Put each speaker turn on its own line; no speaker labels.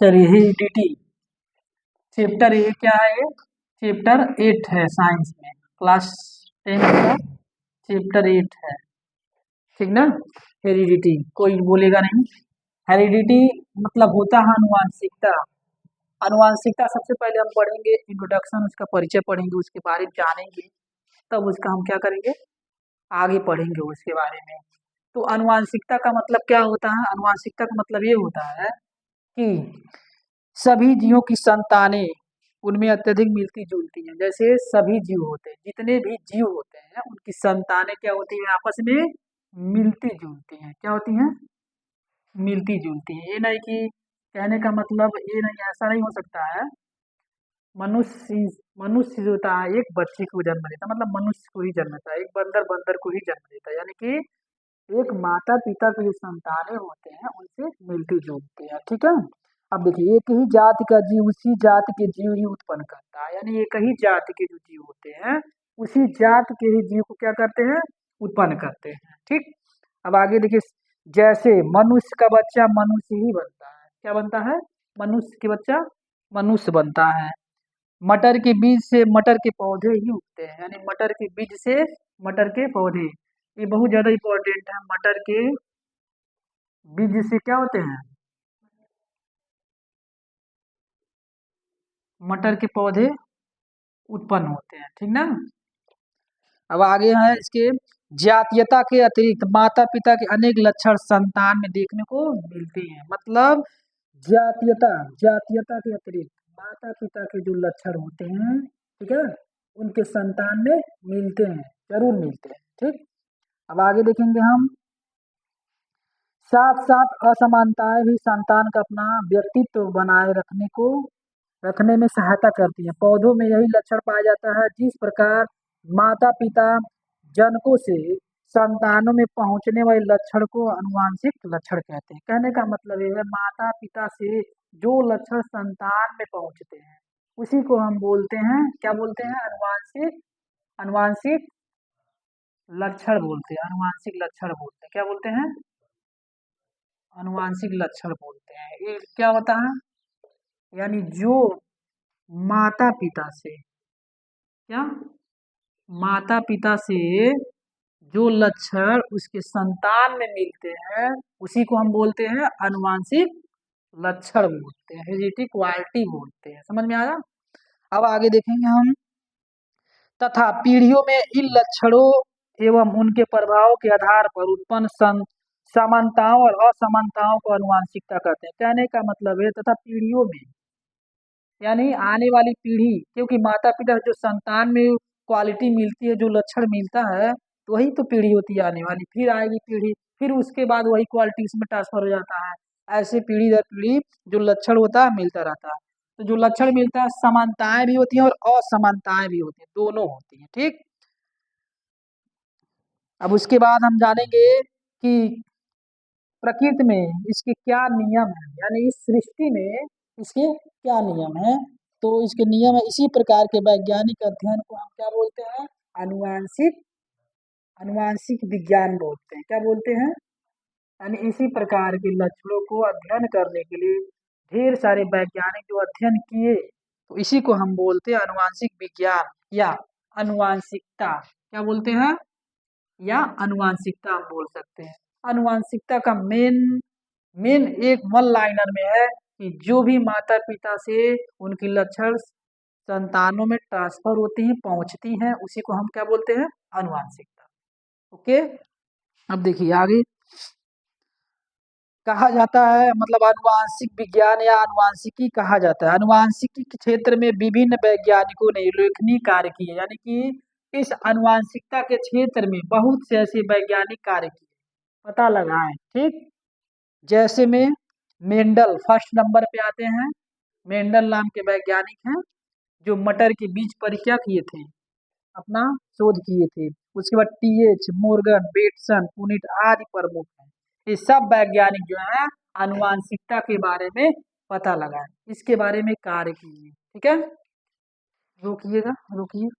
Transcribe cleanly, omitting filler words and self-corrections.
चलिए heredity chapter ए क्या है ये? चैप्टर 8 है साइंस में, क्लास 10 का चैप्टर 8 है, ठीक ना। हेरिडिटी कोई बोलेगा नहीं। हेरिडिटी मतलब होता है अनुवांशिकता। अनुवांशिकता सबसे पहले हम पढ़ेंगे, इंट्रोडक्शन उसका परिचय पढ़ेंगे, उसके बारे में जानेंगे, तब उसका हम क्या करेंगे, आगे पढ़ेंगे उसके बारे में। तो अनुवांशिकता का मतलब क्या होता है? अनुवांशिकता का मतलब ये होता है कि सभी जीवों की संतानें उनमें अत्यधिक मिलती जुलती हैं। जैसे सभी जीव होते हैं, जितने भी जीव होते हैं उनकी संतानें क्या होती हैं, आपस में मिलती जुलती हैं। क्या होती हैं? मिलती जुलती हैं। ये नहीं कि कहने का मतलब ये नहीं, ऐसा नहीं हो सकता है। मनुष्य मनुष्य जो होता है एक बच्चे को जन्म देता है, मतलब मनुष्य को ही जन्म देता है, एक बंदर बंदर को ही जन्म देता है, यानी कि एक माता पिता की जो संतानें होते हैं उनसे मिलती जुलती है, ठीक है। अब देखिए, एक ही जाति का जीव उसी जाति के जीव ही उत्पन्न करता है, यानी एक ही जाति के जो जीव होते हैं उसी जाति के ही जीव को क्या करते हैं, उत्पन्न करते हैं, ठीक। अब आगे देखिए, जैसे मनुष्य का बच्चा मनुष्य ही बनता है। क्या बनता है? मनुष्य के बच्चा मनुष्य बनता है। मटर के बीज से मटर के पौधे ही उगते हैं, यानी मटर के बीज से मटर के पौधे। ये बहुत ज्यादा इंपॉर्टेंट है। मटर के बीज से क्या होते हैं? मटर के पौधे उत्पन्न होते हैं, ठीक ना। अब आगे है इसके, जातीयता के अतिरिक्त माता पिता के अनेक लक्षण संतान में देखने को मिलते हैं। मतलब जातीयता, जातीयता के अतिरिक्त माता पिता के जो लक्षण होते हैं, ठीक है, उनके संतान में मिलते हैं, जरूर मिलते हैं, ठीक। अब आगे देखेंगे हम, साथ साथ असमानताएं भी संतान का अपना व्यक्तित्व बनाए रखने में सहायता करती हैं। पौधों में यही लक्षण पाया जाता है। जिस प्रकार माता पिता जनकों से संतानों में पहुंचने वाले लक्षण को अनुवांशिक लक्षण कहते हैं। कहने का मतलब ये है, माता पिता से जो लक्षण संतान में पहुंचते हैं उसी को हम बोलते हैं, क्या बोलते हैं, अनुवांशिक, अनुवांशिक लक्षण बोलते हैं, अनुवांशिक लक्षण बोलते हैं। क्या बोलते हैं? अनुवांशिक लक्षण बोलते हैं। ये क्या होता है? यानी जो माता पिता से, क्या, माता पिता से जो लक्षण उसके संतान में मिलते हैं उसी को हम बोलते हैं अनुवांशिक लक्षण बोलते हैं, हेरिडिटी क्वालिटी बोलते हैं। समझ में आया? अब आगे देखेंगे हम, तथा पीढ़ियों में इन लक्षणों एवं उनके प्रभाव के आधार पर उत्पन्न समानताओं और असमानताओं को अनुवांशिकता कहते हैं। कहने का मतलब है तथा पीढ़ियों में, यानी आने वाली पीढ़ी, क्योंकि माता पिता जो संतान में क्वालिटी मिलती है, जो लक्षण मिलता है, तो वही तो पीढ़ी होती है आने वाली। फिर आएगी पीढ़ी, फिर उसके बाद वही क्वालिटी उसमें ट्रांसफर हो जाता है। ऐसे पीढ़ी दर पीढ़ी जो लक्षण होता है मिलता रहता है। तो जो लक्षण मिलता है, समानताएं भी होती हैं और असमानताएं भी होती हैं, दोनों होती हैं, ठीक। अब उसके बाद हम जानेंगे कि प्रकृति में इसके क्या नियम है, यानी इस सृष्टि में इसके क्या नियम है। तो इसके नियम है, इसी प्रकार के वैज्ञानिक अध्ययन को हम क्या बोलते हैं, अनुवांशिक, अनुवांशिक विज्ञान बोलते हैं। क्या बोलते हैं? यानी इसी प्रकार के लक्षणों को अध्ययन करने के लिए ढेर सारे वैज्ञानिक जो अध्ययन किए, तो इसी को हम बोलते हैं अनुवांशिक विज्ञान या अनुवांशिकता। क्या बोलते हैं? या अनुवांशिकता हम बोल सकते हैं। अनुवांशिकता का मेन मेन एक वन लाइनर में है कि जो भी माता पिता से उनकी लक्षण संतानों में ट्रांसफर होती हैं, पहुंचती हैं, उसी को हम क्या बोलते हैं, अनुवांशिकता। ओके। अब देखिए आगे, कहा जाता है, मतलब अनुवांशिक विज्ञान या अनुवांशिकी कहा जाता है। अनुवांशिकी के क्षेत्र में विभिन्न वैज्ञानिकों ने उल्लेखनीय कार्य किए, यानी कि इस अनुवांशिकता के क्षेत्र में बहुत से ऐसे वैज्ञानिक कार्य किए, पता लगाए, ठीक। जैसे में मेंडल फर्स्ट नंबर पे आते हैं। मेंडल नाम के वैज्ञानिक हैं जो मटर के बीज पर क्या किए थे, अपना शोध किए थे। उसके बाद टीएच मोर्गन, बेटसन, पुनिट आदि प्रमुख हैं। ये सब वैज्ञानिक जो है आनुवांशिकता के बारे में पता लगाए, इसके बारे में कार्य किए, ठीक है। रोकिएगा, रोकिए।